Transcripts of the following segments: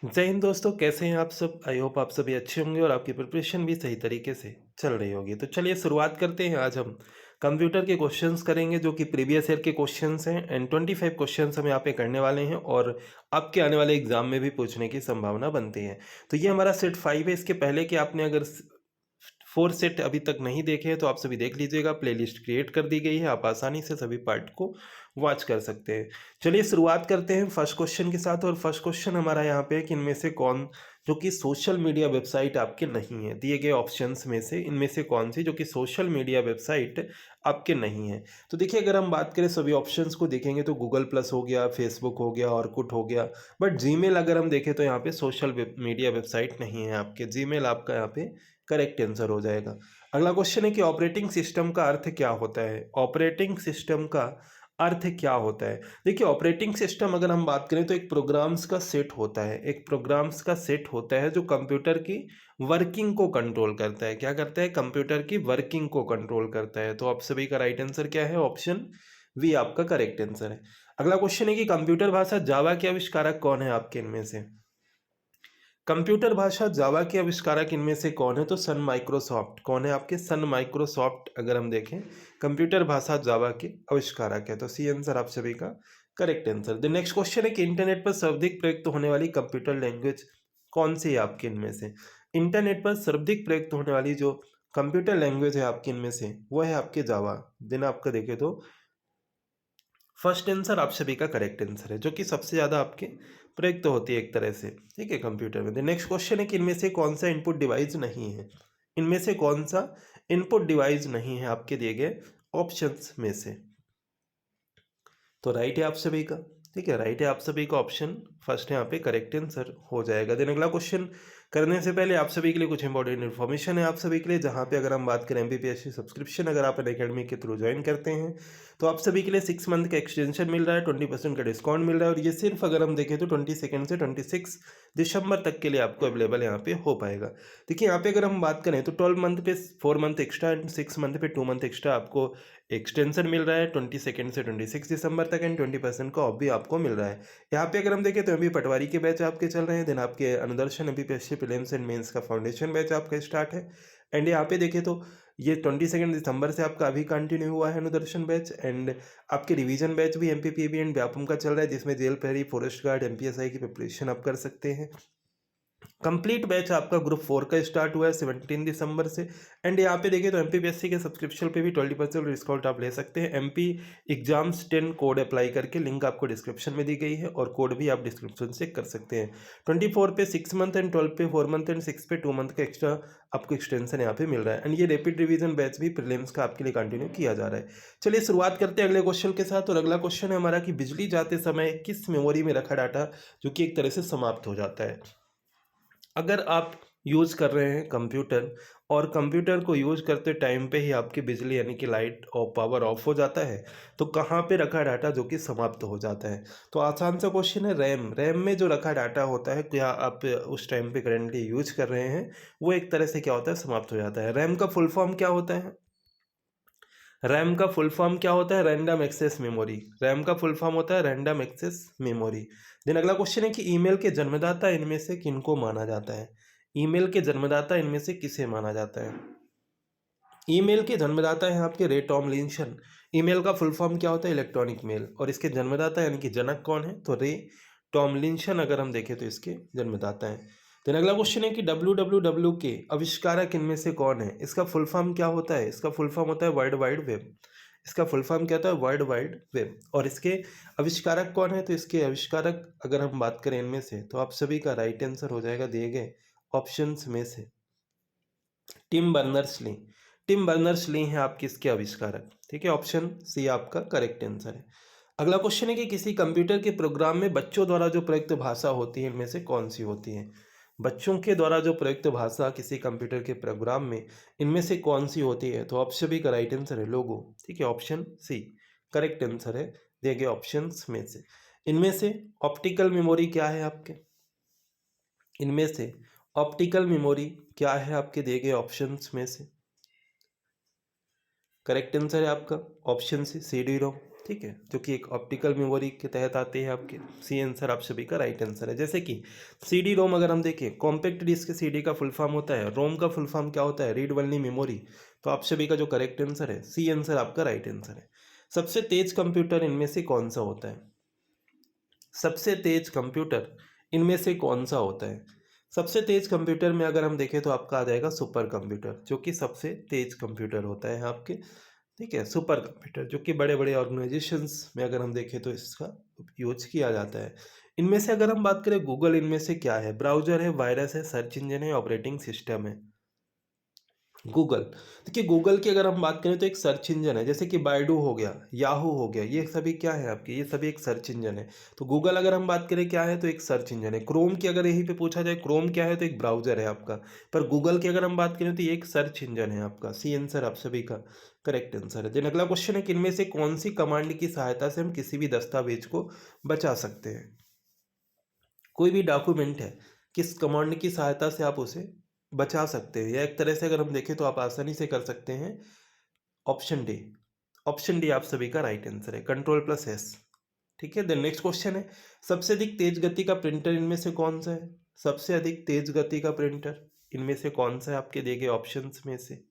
जय हिंद दोस्तों, कैसे हैं आप सब? आई होप आप सभी अच्छे होंगे और आपकी प्रिपरेशन भी सही तरीके से चल रही होगी। तो चलिए शुरुआत करते हैं। आज हम कंप्यूटर के क्वेश्चंस करेंगे जो कि प्रीवियस ईयर के क्वेश्चंस हैं एंड 25 क्वेश्चंस हम यहाँ पे करने वाले हैं और आपके आने वाले एग्जाम में भी पूछने की संभावना बनती है। तो ये हमारा सेट 5 है। इसके पहले कि आपने अगर 4 सेट अभी तक नहीं देखे हैं तो आप सभी देख लीजिएगा, प्लेलिस्ट क्रिएट कर दी गई है, आप आसानी से सभी पार्ट को वॉच कर सकते हैं। चलिए शुरुआत करते हैं फर्स्ट क्वेश्चन के साथ। और फर्स्ट क्वेश्चन हमारा यहाँ पे है कि इनमें से कौन जो कि सोशल मीडिया वेबसाइट आपके नहीं है। दिए गए ऑप्शंस में से इनमें से कौन सी जो कि सोशल मीडिया वेबसाइट आपके नहीं है। तो देखिए, अगर हम बात करें सभी ऑप्शंस को देखेंगे तो गूगल प्लस हो गया, फेसबुक हो गया, ऑर्कुट हो गया, बट जीमेल अगर हम देखें तो यहाँ पे सोशल मीडिया वेबसाइट नहीं है आपके। जीमेल आपका यहाँ पे करेक्ट आंसर हो जाएगा। अगला क्वेश्चन है कि ऑपरेटिंग सिस्टम का अर्थ क्या होता है। ऑपरेटिंग सिस्टम का अर्थ क्या होता है? देखिए, ऑपरेटिंग सिस्टम अगर हम बात करें तो एक प्रोग्राम्स का सेट होता है। एक प्रोग्राम्स का सेट होता है जो कंप्यूटर की वर्किंग को कंट्रोल करता है। क्या करता है? कंप्यूटर की वर्किंग को कंट्रोल करता है। तो आप सभी का राइट आंसर क्या है? ऑप्शन वी आपका करेक्ट आंसर है। अगला क्वेश्चन है कि कंप्यूटर भाषा जावा के आविष्कारक कौन है आपके इनमें से? कंप्यूटर भाषा जावा के आविष्कारक इनमें से कौन है? तो सन माइक्रोसॉफ्ट। कौन है आपके? सन माइक्रोसॉफ्ट अगर हम देखें कंप्यूटर भाषा जावा के आविष्कारक है। तो सी आंसर आप सभी का correct answer. The next question है कि इंटरनेट पर सर्वाधिक प्रयुक्त होने वाली कंप्यूटर लैंग्वेज कौन सी है आपके इनमें से? इंटरनेट पर सर्वाधिक प्रयुक्त होने वाली जो कंप्यूटर लैंग्वेज है आपके इनमें से वो है आपके जावा। दिन आपका देखें तो फर्स्ट आंसर आप सभी का करेक्ट आंसर है, जो कि सबसे ज़्यादा आपके प्रयुक्त होती है एक तरह से, ठीक है, कंप्यूटर में। नेक्स्ट क्वेश्चन है कि इनमें से कौन सा इनपुट डिवाइस नहीं है। इनमें से कौन सा इनपुट डिवाइस नहीं है आपके दिए गए ऑप्शंस में से? तो राइट है आप सभी का, ठीक है, राइट है आप सभी का ऑप्शन फर्स्ट यहाँ पे करेक्ट आंसर हो जाएगा। देन अगला क्वेश्चन करने से पहले आप सभी के लिए कुछ इंपॉर्टेंट इन्फॉर्मेशन है आप सभी के लिए, जहाँ पे अगर हम बात करें एमपीपीएससी सब्सक्रिप्शन अगर आप अकेडमी के थ्रू ज्वाइन करते हैं तो आप सभी के लिए 6 मंथ का एक्सटेंशन मिल रहा है, 20% का डिस्काउंट मिल रहा है। और ये सिर्फ अगर हम देखें तो 22 से 26 दिसंबर तक के लिए आपको अवेलेबल यहाँ पे हो पाएगा। देखिए, यहाँ पे अगर हम बात करें तो 12 मंथ पे 4 मंथ एक्स्ट्रा एंड 6 मंथ पे 2 मंथ एक्स्ट्रा आपको एक्सटेंशन मिल रहा है 22 से 26 दिसंबर तक एंड 20% का ऑफ भी आपको मिल रहा है। यहाँ पे अगर हम देखें तो अभी पटवारी के बैच आपके चल रहे हैं। देन आपके अनुदर्शन एमपीपीएससी प्रीलिम्स एंड मेंस का फाउंडेशन बैच आपका स्टार्ट है। एंड यहाँ पे देखें तो ये 22 दिसंबर से आपका अभी कंटिन्यू हुआ है अनुदर्शन बैच। एंड आपके रिवीजन बैच भी एमपीपीबी एंड व्यापम का चल रहा है, जिसमें जेल प्रहरी, फॉरेस्ट गार्ड, एमपीएसआई की प्रिपरेशन आप कर सकते हैं। कंप्लीट बैच आपका ग्रुप 4 का स्टार्ट हुआ है 17 दिसंबर से। एंड यहाँ पे देखिए तो एमपीपीएससी के सब्सक्रिप्शन पे भी 20% डिस्काउंट आप ले सकते हैं। एमपी एग्जाम्स 10 कोड अप्लाई करके, लिंक आपको डिस्क्रिप्शन में दी गई है और कोड भी आप डिस्क्रिप्शन से कर सकते हैं। 24 पे 6 मंथ एंड 12 पे 4 मंथ एंड 6 पे 2 मंथ का एक्स्ट्रा आपको एक्सटेंशन यहाँ पे मिल रहा है। एंड ये रैपिड रिवीजन बैच भी प्रीलिम्स का आपके लिए कंटिन्यू किया जा रहा है। चलिए शुरुआत करते हैं अगले क्वेश्चन के साथ। और अगला क्वेश्चन है हमारा कि बिजली जाते समय किस मेमोरी में रखा डाटा जो कि एक तरह से समाप्त हो जाता है। अगर आप यूज़ कर रहे हैं कंप्यूटर और कंप्यूटर को यूज़ करते टाइम पे ही आपकी बिजली यानी कि लाइट और पावर ऑफ हो जाता है, तो कहाँ पे रखा डाटा जो कि समाप्त हो जाता है? तो आसान सा क्वेश्चन है। रैम। रैम में जो रखा डाटा होता है, क्या आप उस टाइम पे करेंटली यूज कर रहे हैं, वो एक तरह से क्या होता है, समाप्त हो जाता है। रैम का फुल फॉर्म क्या होता है? रैम का फुल फॉर्म क्या होता है? Random access memory. रैम का फुल फॉर्म होता है रैंडम एक्सेस मेमोरी। देन अगला क्वेश्चन है कि ईमेल के जन्मदाता इनमें से किनको माना जाता है? ईमेल के जन्मदाता इनमें से किसे माना जाता है? ईमेल के जन्मदाता हैं आपके रे टॉमलिंसन। ईमेल का फुल फॉर्म क्या होता है? Electronic mail. और इसके जन्मदाता यानी कि जनक कौन है? तो रे टॉमलिंसन अगर हम देखें तो इसके जन्मदाता हैं। देन अगला क्वेश्चन है कि डब्ल्यू के आविष्कारक इनमें से कौन है? इसका फुल फॉर्म क्या होता है? इसका फुल फॉर्म होता है वर्ल्ड वाइड वेब। इसका फुल फॉर्म क्या होता है? World wide web. और इसके आविष्कारक कौन है? तो इसके आविष्कारक अगर हम बात करें इनमें से तो आप सभी का राइट आंसर हो जाएगा दिए गए ऑप्शंस में से Tim Berners Lee. Tim Berners Lee हैं आपके इसके आविष्कारक, ठीक है, ऑप्शन सी आपका करेक्ट आंसर है। अगला क्वेश्चन है कि किसी कंप्यूटर के प्रोग्राम में बच्चों द्वारा जो प्रयुक्त भाषा होती है इनमें से कौन सी होती है? बच्चों के द्वारा जो प्रयुक्त भाषा किसी कंप्यूटर के प्रोग्राम में इनमें से कौन सी होती है? तो आप सभी का राइट आंसर है लोगो, ठीक है, ऑप्शन सी करेक्ट आंसर है दिए गए ऑप्शंस में से। इनमें से ऑप्टिकल मेमोरी क्या है आपके? इनमें से ऑप्टिकल मेमोरी क्या है आपके दिए गए ऑप्शंस में से? करेक्ट आंसर है आपका ऑप्शन सी डी रोम, ठीक है, जो कि एक ऑप्टिकल मेमोरी के तहत आते हैं आपके। सी आंसर आप सभी का राइट आंसर है। जैसे कि सी डी रोम अगर हम देखें, कॉम्पैक्ट डिस्क सी डी का फुल फॉर्म होता है, रोम का फुल फॉर्म क्या होता है, रीड ओनली मेमोरी। तो आप सभी का जो करेक्ट आंसर है सी आंसर आपका राइट आंसर है। सबसे तेज कंप्यूटर इनमें से कौन सा होता है? सबसे तेज कंप्यूटर इनमें से कौन सा होता है? सबसे तेज कंप्यूटर में अगर हम देखें तो आपका आ जाएगा सुपर कंप्यूटर, जो कि सबसे तेज कंप्यूटर होता है आपके। ठीक है, सुपर कंप्यूटर जो कि बड़े बड़े ऑर्गेनाइजेशंस में अगर हम देखें तो इसका यूज किया जाता है। इनमें से अगर हम बात करें गूगल, इनमें से क्या है? ब्राउजर है, वायरस है, सर्च इंजन है, ऑपरेटिंग सिस्टम है। गूगल, देखिए गूगल की अगर हम बात करें तो एक सर्च इंजन है, जैसे कि बायडू हो गया, याहू हो गया, ये सभी क्या है आपके? ये सभी एक सर्च इंजन है। तो गूगल अगर हम बात करें क्या है तो एक सर्च इंजन है। क्रोम की अगर यहीं पे पूछा जाए क्रोम क्या है तो एक ब्राउजर है आपका। पर गूगल की अगर हम बात करें तो ये एक सर्च इंजन है आपका। सी आंसर आप सभी का करेक्ट आंसर है। देन अगला क्वेश्चन है कि इनमें से कौन सी कमांड की सहायता से हम किसी भी दस्तावेज को बचा सकते हैं? कोई भी डॉक्यूमेंट है, किस कमांड की सहायता से आप उसे बचा सकते हैं, या एक तरह से अगर हम देखें तो आप आसानी से कर सकते हैं। ऑप्शन डी, ऑप्शन डी आप सभी का राइट आंसर है, कंट्रोल+S। ठीक है, देन नेक्स्ट क्वेश्चन है, सबसे अधिक तेज गति का प्रिंटर इनमें से कौन सा है? सबसे अधिक तेज गति का प्रिंटर इनमें से कौन सा है आपके दिए गए ऑप्शंस में से?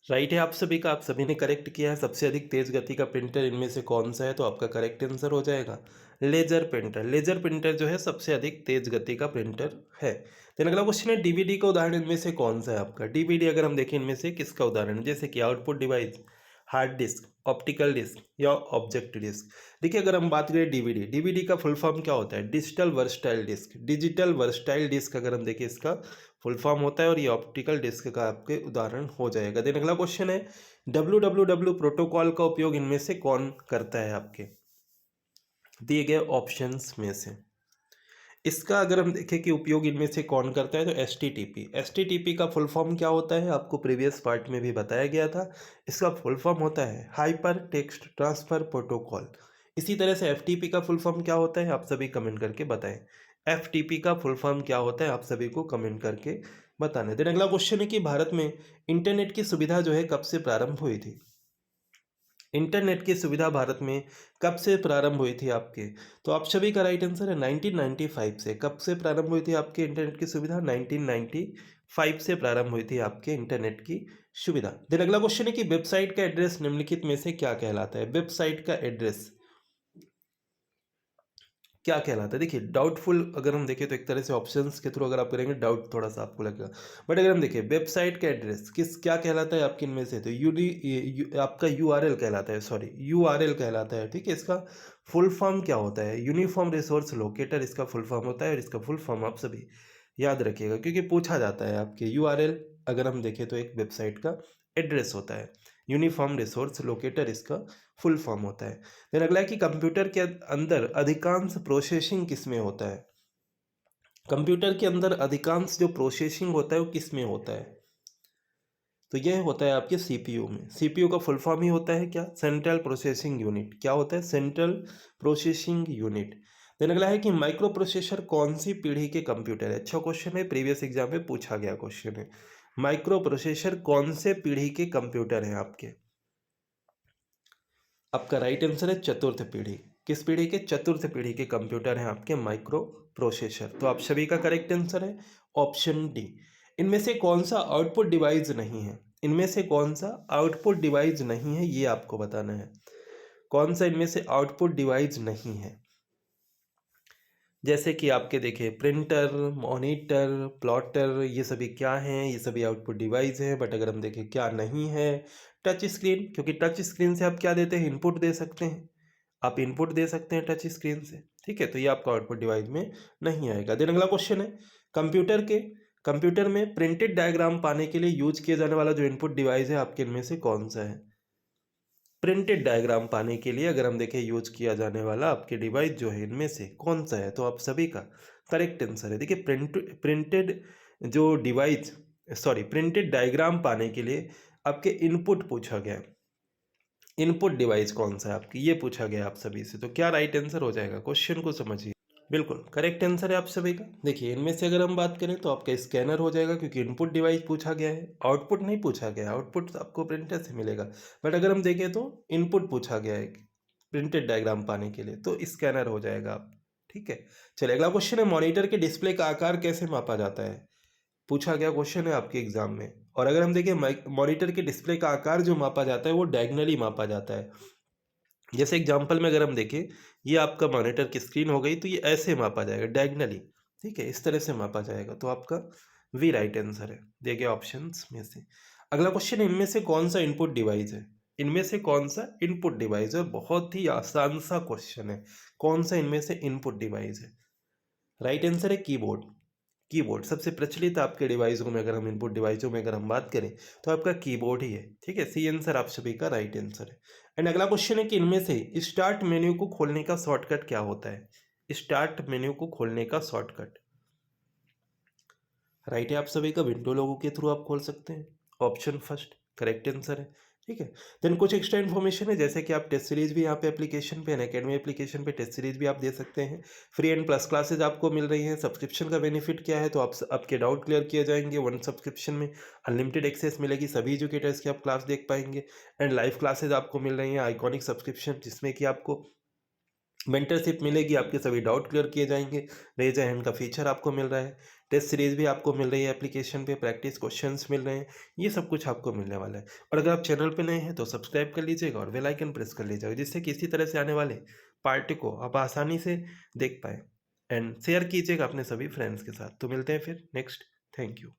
राइट है आप सभी का, आप सभी ने करेक्ट किया है। सबसे अधिक तेज गति का प्रिंटर इनमें से कौन सा है? तो आपका करेक्ट आंसर हो जाएगा लेजर प्रिंटर। लेजर प्रिंटर जो है सबसे अधिक तेज गति का प्रिंटर है। देन अगला क्वेश्चन है, डीवीडी का उदाहरण इनमें से कौन सा है आपका? डीवीडी अगर हम देखें इनमें से किसका उदाहरण है? जैसे कि output device, hard disk, optical disk या ऑब्जेक्ट डिस्क। देखिए अगर हम बात करें डीवीडी, डीवीडी का फुल फॉर्म क्या होता है? Digital versatile disk. Digital versatile disk अगर हम देखें इसका फुल फॉर्म होता है, और ये ऑप्टिकल डिस्क का आपके उदाहरण हो जाएगा। देन अगला क्वेश्चन है, WWW प्रोटोकॉल का उपयोग इनमें से कौन करता है आपके दिए गए ऑप्शंस में से? इसका अगर हम देखें कि उपयोग इनमें से कौन करता है तो HTTP। HTTP का फुल फॉर्म क्या होता है? आपको प्रीवियस पार्ट में भी बताया गया था। इसका फुल फॉर्म होता है हाइपर टेक्स्ट ट्रांसफर प्रोटोकॉल। इसी तरह से FTP का फुल फॉर्म क्या होता है? आप सभी कमेंट करके बताएं। FTP का फुल फॉर्म क्या होता है? आप सभी को कमेंट करके बताना। देन अगला क्वेश्चन है कि भारत में इंटरनेट की सुविधा जो है कब से प्रारंभ हुई थी? इंटरनेट की सुविधा भारत में कब से प्रारंभ हुई थी आपके? तो आप सभी का राइट आंसर है 1995 से। कब से प्रारंभ हुई थी आपके इंटरनेट की सुविधा? 1995 से प्रारंभ हुई थी आपके इंटरनेट की सुविधा। देन अगला क्वेश्चन है कि वेबसाइट का एड्रेस निम्नलिखित में से क्या कहलाता है? वेबसाइट का एड्रेस क्या कहलाता है? देखिए डाउटफुल अगर हम देखें तो एक तरह से ऑप्शंस के थ्रू अगर आप करेंगे डाउट थोड़ा सा आपको लगेगा, बट अगर हम देखें वेबसाइट का एड्रेस किस क्या कहलाता है आपके इनमें से, तो आपका URL कहलाता है, सॉरी URL कहलाता है। ठीक है, इसका फुल फॉर्म क्या होता है? यूनिफॉर्म रिसोर्स लोकेटर इसका फुल फॉर्म होता है, और इसका फुल फॉर्म आप सभी याद रखिएगा क्योंकि पूछा जाता है आपके। URL अगर हम देखें तो एक वेबसाइट का एड्रेस होता है, यूनिफॉर्म रिसोर्स लोकेटर इसका फुल फॉर्म होता है। फिर अगला है कि कंप्यूटर के अंदर अधिकांश प्रोसेसिंग किस में होता है? कंप्यूटर के अंदर अधिकांश जो प्रोसेसिंग होता है वो किस में होता है? तो यह होता है आपके CPU में। CPU का फुल फॉर्म ही होता है क्या? Central processing unit. क्या होता है? Central processing unit. देन अगला है कि माइक्रो प्रोसेसर कौन सी पीढ़ी के कंप्यूटर है? अच्छा क्वेश्चन है, प्रीवियस एग्जाम में पूछा गया क्वेश्चन है। माइक्रो प्रोसेसर कौन से पीढ़ी के कंप्यूटर हैं आपके? आपका राइट आंसर है चतुर्थ पीढ़ी। किस पीढ़ी के? चतुर्थ पीढ़ी के कंप्यूटर हैं आपके माइक्रो प्रोसेसर। तो आप सभी का करेक्ट आंसर है ऑप्शन डी। इनमें से कौन सा आउटपुट डिवाइस नहीं है? इनमें से कौन सा आउटपुट डिवाइस नहीं है ये आपको बताना है। कौन सा इनमें से आउटपुट डिवाइस नहीं है? जैसे कि आपके देखिए प्रिंटर, मॉनिटर, प्लॉटर, ये सभी क्या हैं? ये सभी आउटपुट डिवाइस हैं। बट अगर हम देखें क्या नहीं है, टच स्क्रीन, क्योंकि टच स्क्रीन से आप क्या देते हैं? इनपुट दे सकते हैं। आप इनपुट दे सकते हैं टच स्क्रीन से। ठीक है, तो ये आपका आउटपुट डिवाइस में नहीं आएगा। देन अगला क्वेश्चन है, कंप्यूटर में प्रिंटेड डायग्राम पाने के लिए यूज किया जाने वाला जो इनपुट डिवाइस है आपके इनमें से कौन सा है? प्रिंटेड डायग्राम पाने के लिए अगर हम देखें यूज किया जाने वाला आपके डिवाइस जो है इनमें से कौन सा है? तो आप सभी का करेक्ट आंसर है। देखिए प्रिंटेड जो डिवाइस, सॉरी प्रिंटेड डायग्राम पाने के लिए आपके इनपुट पूछा गया, इनपुट डिवाइस कौन सा है आपकी, ये पूछा गया आप सभी से। तो क्या राइट आंसर हो जाएगा? क्वेश्चन को समझिए। बिल्कुल करेक्ट आंसर है आप सभी का। देखिए इनमें से अगर हम बात करें तो आपका स्कैनर हो जाएगा, क्योंकि इनपुट डिवाइस पूछा गया है, आउटपुट नहीं पूछा गया है। आउटपुट आपको प्रिंटर से मिलेगा, बट अगर हम देखें तो इनपुट पूछा गया है प्रिंटेड डायग्राम पाने के लिए, तो स्कैनर हो जाएगा आप। ठीक है, चलिए अगला क्वेश्चन है, मॉनिटर के डिस्प्ले का आकार कैसे मापा जाता है? पूछा गया क्वेश्चन है आपके एग्जाम में। और अगर हम देखें मॉनिटर के डिस्प्ले का आकार जो मापा जाता है वो डायगनली मापा जाता है। जैसे एग्जांपल में अगर हम देखें, ये आपका मॉनिटर की स्क्रीन हो गई, तो ये ऐसे मापा जाएगा डायगनली। ठीक है, इस तरह से मापा जाएगा, तो आपका वी राइट आंसर है दिए गए ऑप्शंस में से। अगला क्वेश्चन, इनमें से कौन सा इनपुट डिवाइस है? इनमें से कौन सा इनपुट डिवाइस है? बहुत ही आसान सा क्वेश्चन है, कौन सा इनमें से इनपुट डिवाइस है? राइट आंसर है कीबोर्ड। कीबोर्ड सबसे प्रचलित आपके डिवाइसों में, अगर हम इनपुट डिवाइसों में अगर हम बात करें तो आपका कीबोर्ड ही है। ठीक है, सी आंसर आप सभी का राइट आंसर है। एंड अगला क्वेश्चन है कि इनमें से स्टार्ट मेन्यू को खोलने का शॉर्टकट क्या होता है? स्टार्ट मेन्यू को खोलने का शॉर्टकट राइट है आप सभी का, विंडो लोगों के थ्रू आप खोल सकते हैं। ऑप्शन फर्स्ट करेक्ट आंसर है। ठीक है, देन कुछ एक्स्ट्रा इन्फॉर्मेशन है, जैसे कि आप टेस्ट सीरीज भी यहाँ पे एप्लीकेशन पे, अनअकैडमी एप्लीकेशन पे टेस्ट सीरीज भी आप दे सकते हैं। फ्री एंड प्लस क्लासेज आपको मिल रही हैं। सब्सक्रिप्शन का बेनिफिट क्या है? तो आप आपके डाउट क्लियर किए जाएंगे। वन सब्सक्रिप्शन में अनलिमिटेड एक्सेस मिलेगी, सभी एजुकेटर्स की आप क्लास देख पाएंगे। एंड लाइव क्लासेज आपको मिल रही हैं, आइकॉनिक सब्सक्रिप्शन, जिसमें कि आपको मेंटरशिप मिलेगी, आपके सभी डाउट क्लियर किए जाएंगे। रेज ए हैंड का फीचर आपको मिल रहा है। टेस्ट सीरीज भी आपको मिल रही है एप्लीकेशन पे, प्रैक्टिस क्वेश्चंस मिल रहे हैं। ये सब कुछ आपको मिलने वाला है। और अगर आप चैनल पे नए हैं तो सब्सक्राइब कर लीजिएगा और बेल आइकन प्रेस कर लीजिएगा, जिससे कि इसी तरह से आने वाले पार्टी को आप आसानी से देख पाएँ। एंड शेयर कीजिएगा अपने सभी फ्रेंड्स के साथ। तो मिलते हैं फिर नेक्स्ट। Thank you.